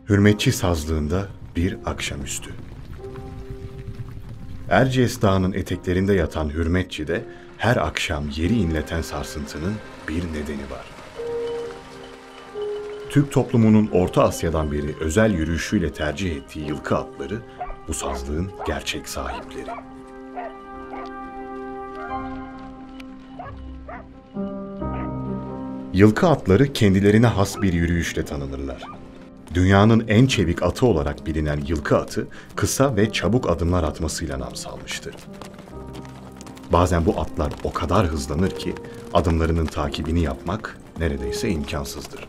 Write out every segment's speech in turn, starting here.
Hürmetçi sazlığında bir akşamüstü. Erciyes Dağı'nın eteklerinde yatan Hürmetçi'de her akşam yeri inleten sarsıntının bir nedeni var. Türk toplumunun Orta Asya'dan beri özel yürüyüşüyle tercih ettiği yılkı atları bu sazlığın gerçek sahipleri. Yılkı atları kendilerine has bir yürüyüşle tanınırlar. Dünyanın en çevik atı olarak bilinen yılkı atı, kısa ve çabuk adımlar atmasıyla nam salmıştır. Bazen bu atlar o kadar hızlanır ki adımlarının takibini yapmak neredeyse imkansızdır.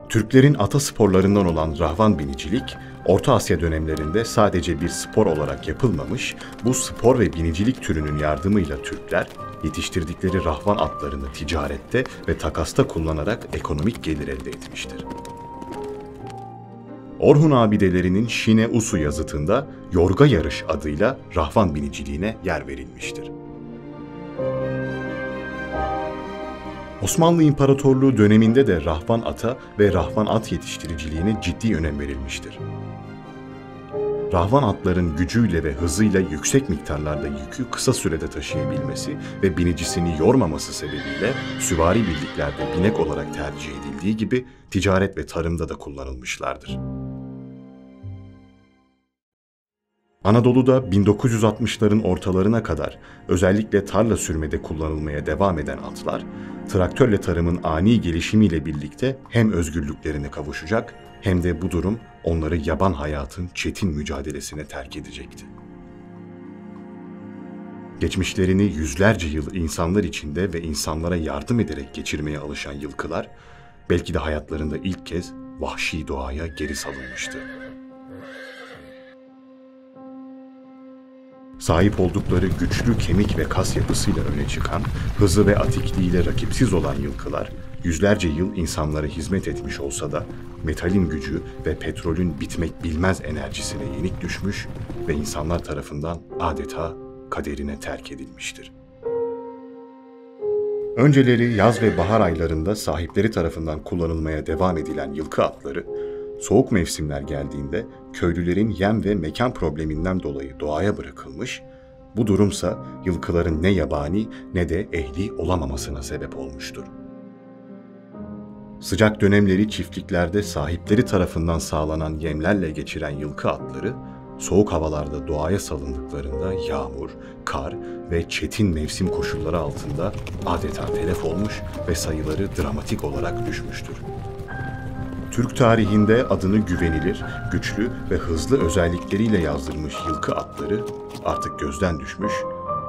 Türklerin ata sporlarından olan rahvan binicilik, Orta Asya dönemlerinde sadece bir spor olarak yapılmamış, bu spor ve binicilik türünün yardımıyla Türkler, yetiştirdikleri rahvan atlarını ticarette ve takasta kullanarak ekonomik gelir elde etmiştir. Orhun abidelerinin Şine Usu yazıtında Yorga Yarış adıyla rahvan biniciliğine yer verilmiştir. Osmanlı İmparatorluğu döneminde de rahvan ata ve rahvan at yetiştiriciliğine ciddi önem verilmiştir. Rahvan atların gücüyle ve hızıyla yüksek miktarlarda yükü kısa sürede taşıyabilmesi ve binicisini yormaması sebebiyle süvari birliklerde binek olarak tercih edildiği gibi ticaret ve tarımda da kullanılmışlardır. Anadolu'da 1960'ların ortalarına kadar özellikle tarla sürmede kullanılmaya devam eden atlar, traktörle tarımın ani gelişimiyle birlikte hem özgürlüklerine kavuşacak hem de bu durum onları yaban hayatın çetin mücadelesine terk edecekti. Geçmişlerini yüzlerce yıl insanlar içinde ve insanlara yardım ederek geçirmeye alışan yılkılar, belki de hayatlarında ilk kez vahşi doğaya geri salınmıştı. Sahip oldukları güçlü kemik ve kas yapısıyla öne çıkan, hızı ve atikliğiyle rakipsiz olan yılkılar, yüzlerce yıl insanlara hizmet etmiş olsa da metalin gücü ve petrolün bitmek bilmez enerjisine yenik düşmüş ve insanlar tarafından adeta kaderine terk edilmiştir. Önceleri yaz ve bahar aylarında sahipleri tarafından kullanılmaya devam edilen yılkı atları, soğuk mevsimler geldiğinde köylülerin yem ve mekan probleminden dolayı doğaya bırakılmış, bu durumsa yılkıların ne yabani ne de ehli olamamasına sebep olmuştur. Sıcak dönemleri çiftliklerde sahipleri tarafından sağlanan yemlerle geçiren yılkı atları, soğuk havalarda doğaya salındıklarında yağmur, kar ve çetin mevsim koşulları altında adeta telef olmuş ve sayıları dramatik olarak düşmüştür. Türk tarihinde adını güvenilir, güçlü ve hızlı özellikleriyle yazdırmış yılkı atları artık gözden düşmüş,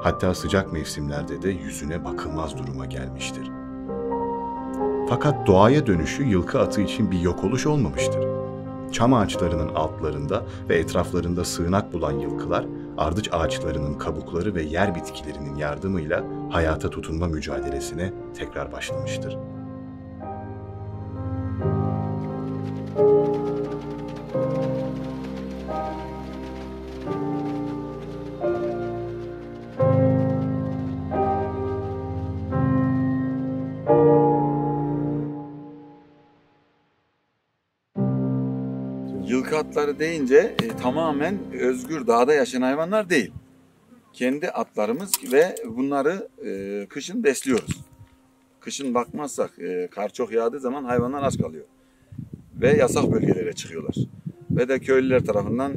hatta sıcak mevsimlerde de yüzüne bakılmaz duruma gelmiştir. Fakat doğaya dönüşü yılkı atı için bir yok oluş olmamıştır. Çam ağaçlarının altlarında ve etraflarında sığınak bulan yılkılar, ardıç ağaçlarının kabukları ve yer bitkilerinin yardımıyla hayata tutunma mücadelesine tekrar başlamıştır. Yılkı atları deyince tamamen özgür dağda yaşayan hayvanlar değil. Kendi atlarımız ve bunları kışın besliyoruz. Kışın bakmazsak kar çok yağdığı zaman hayvanlar aç kalıyor. Ve yasak bölgelere çıkıyorlar. Ve de köylüler tarafından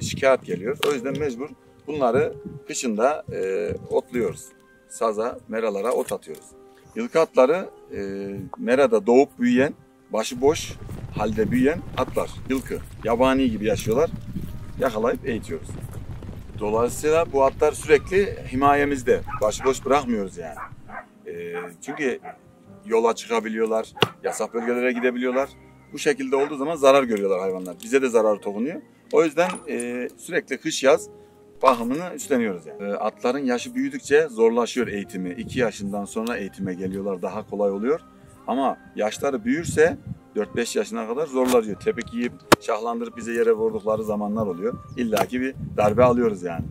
şikayet geliyor. O yüzden mecbur bunları kışında otluyoruz. Saza, meralara ot atıyoruz. Yılkı atları merada doğup büyüyen, başıboş halde büyüyen atlar, yılkı. Yabani gibi yaşıyorlar. Yakalayıp eğitiyoruz. Dolayısıyla bu atlar sürekli himayemizde. Başıboş bırakmıyoruz yani. Çünkü yola çıkabiliyorlar, yasak bölgelere gidebiliyorlar. Bu şekilde olduğu zaman zarar görüyorlar hayvanlar. Bize de zarar dokunuyor. O yüzden sürekli kış yaz bakımını üstleniyoruz yani. Atların yaşı büyüdükçe zorlaşıyor eğitimi. 2 yaşından sonra eğitime geliyorlar, daha kolay oluyor. Ama yaşları büyürse 4-5 yaşına kadar zorlanıyor. Tepek yiyip şahlandırıp bize yere vurdukları zamanlar oluyor. İlla ki bir darbe alıyoruz yani.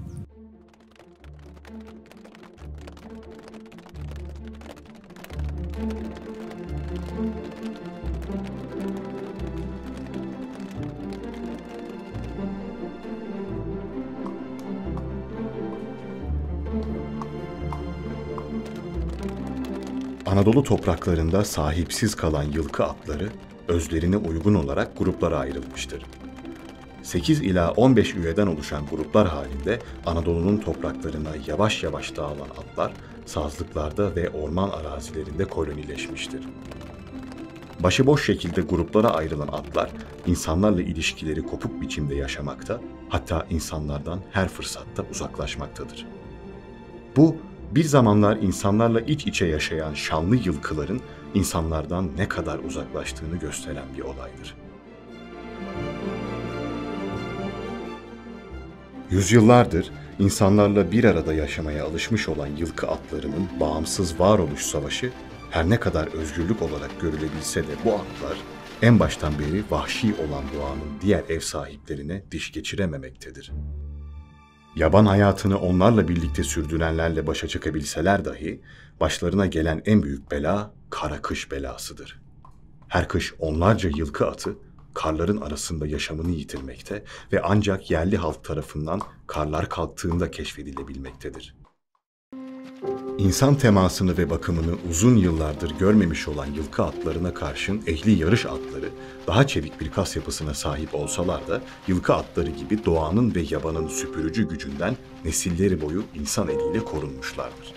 Anadolu topraklarında sahipsiz kalan yılkı atları özlerine uygun olarak gruplara ayrılmıştır. 8 ila 15 üyeden oluşan gruplar halinde Anadolu'nun topraklarına yavaş yavaş dağılan atlar, sazlıklarda ve orman arazilerinde kolonileşmiştir. Başıboş şekilde gruplara ayrılan atlar, insanlarla ilişkileri kopuk biçimde yaşamakta, hatta insanlardan her fırsatta uzaklaşmaktadır. Bu, bir zamanlar insanlarla iç içe yaşayan şanlı yılkıların insanlardan ne kadar uzaklaştığını gösteren bir olaydır. Yüzyıllardır insanlarla bir arada yaşamaya alışmış olan yılkı atlarının bağımsız varoluş savaşı, her ne kadar özgürlük olarak görülebilse de bu atlar, en baştan beri vahşi olan doğanın diğer ev sahiplerine diş geçirememektedir. Yaban hayatını onlarla birlikte sürdürenlerle başa çıkabilseler dahi, başlarına gelen en büyük bela, kara kış belasıdır. Her kış onlarca yılkı atı, karların arasında yaşamını yitirmekte ve ancak yerli halk tarafından karlar kalktığında keşfedilebilmektedir. İnsan temasını ve bakımını uzun yıllardır görmemiş olan yılkı atlarına karşın ehli yarış atları daha çevik bir kas yapısına sahip olsalar da yılkı atları gibi doğanın ve yabanın süpürücü gücünden nesilleri boyu insan eliyle korunmuşlardır.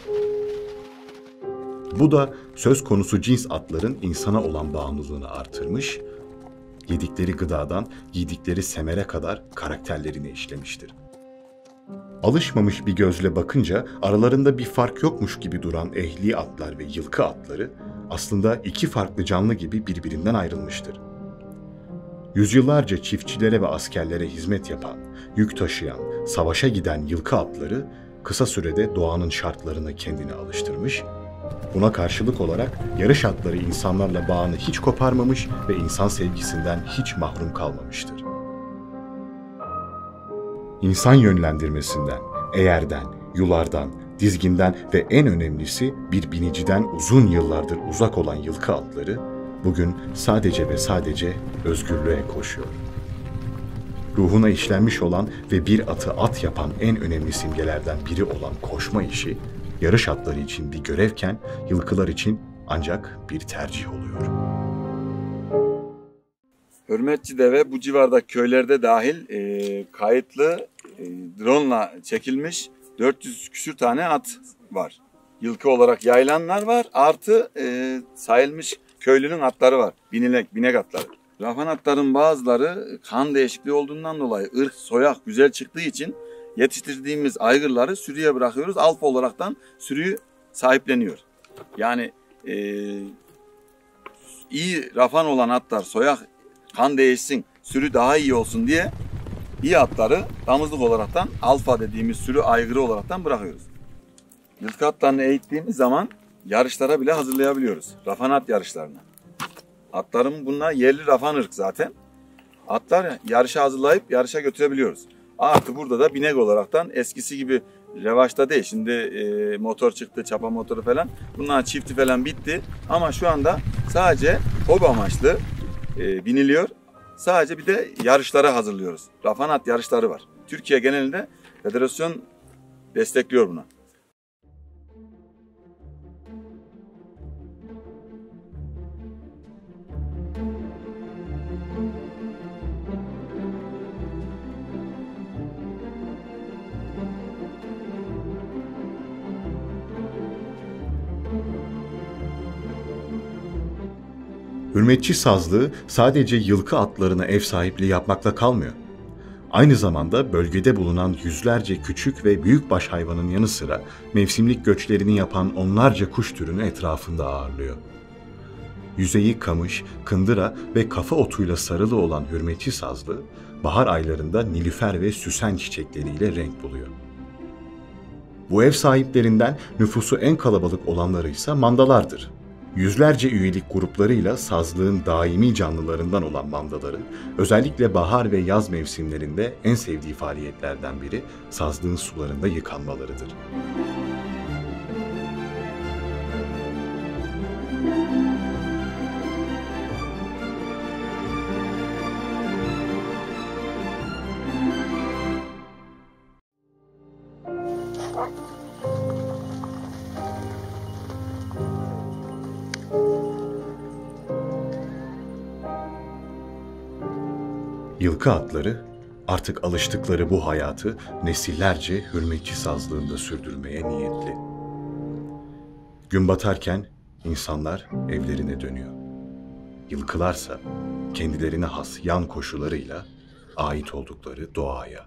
Bu da söz konusu cins atların insana olan bağımlılığını artırmış, yedikleri gıdadan giydikleri semere kadar karakterlerini işlemiştir. Alışmamış bir gözle bakınca aralarında bir fark yokmuş gibi duran ehli atlar ve yılkı atları aslında iki farklı canlı gibi birbirinden ayrılmıştır. Yüzyıllarca çiftçilere ve askerlere hizmet yapan, yük taşıyan, savaşa giden yılkı atları kısa sürede doğanın şartlarına kendini alıştırmış, buna karşılık olarak yarış atları insanlarla bağını hiç koparmamış ve insan sevgisinden hiç mahrum kalmamıştır. İnsan yönlendirmesinden, eğerden, yulardan, dizginden ve en önemlisi bir biniciden uzun yıllardır uzak olan yılkı atları bugün sadece ve sadece özgürlüğe koşuyor. Ruhuna işlenmiş olan ve bir atı at yapan en önemli simgelerden biri olan koşma işi, yarış atları için bir görevken yılkılar için ancak bir tercih oluyor. Hürmetçi deve bu civardaki köylerde dahil kayıtlı drone'la çekilmiş 400 küsür tane at var. Yılkı olarak yayılanlar var. Artı sayılmış köylünün atları var. Binek atları. Rafan atların bazıları kan değişikliği olduğundan dolayı ırk, soyak güzel çıktığı için yetiştirdiğimiz aygırları sürüye bırakıyoruz. Alfa olaraktan sürüyü sahipleniyor. Yani iyi rafan olan atlar, soyak kan değişsin, sürü daha iyi olsun diye iyi atları damızlık olaraktan alfa dediğimiz sürü aygırı olaraktan bırakıyoruz. Yılkı atlarını eğittiğimiz zaman yarışlara bile hazırlayabiliyoruz. Rafan at yarışlarına. Atların bunlar yerli rafan ırk zaten. Atlar yarışa hazırlayıp yarışa götürebiliyoruz. Artı burada da binek olaraktan eskisi gibi revaçta değil. Şimdi motor çıktı, çapa motoru falan. Bunların çifti falan bitti. Ama şu anda sadece hobi amaçlı biniliyor. Sadece bir de yarışlara hazırlıyoruz. Rafan at yarışları var. Türkiye genelinde federasyon destekliyor buna. Hürmetçi sazlığı sadece yılkı atlarına ev sahipliği yapmakla kalmıyor. Aynı zamanda bölgede bulunan yüzlerce küçük ve büyükbaş hayvanın yanı sıra mevsimlik göçlerini yapan onlarca kuş türünü etrafında ağırlıyor. Yüzeyi kamış, kındıra ve kafa otuyla sarılı olan hürmetçi sazlığı, bahar aylarında nilüfer ve süsen çiçekleriyle renk buluyor. Bu ev sahiplerinden nüfusu en kalabalık olanları ise mandalardır. Yüzlerce üyelik gruplarıyla sazlığın daimi canlılarından olan mandaların özellikle bahar ve yaz mevsimlerinde en sevdiği faaliyetlerden biri sazlığın sularında yıkanmalarıdır. Yılkı atları artık alıştıkları bu hayatı nesillerce hürmetçi sazlığında sürdürmeye niyetli. Gün batarken insanlar evlerine dönüyor. Yılkılarsa kendilerine has yan koşularıyla ait oldukları doğaya.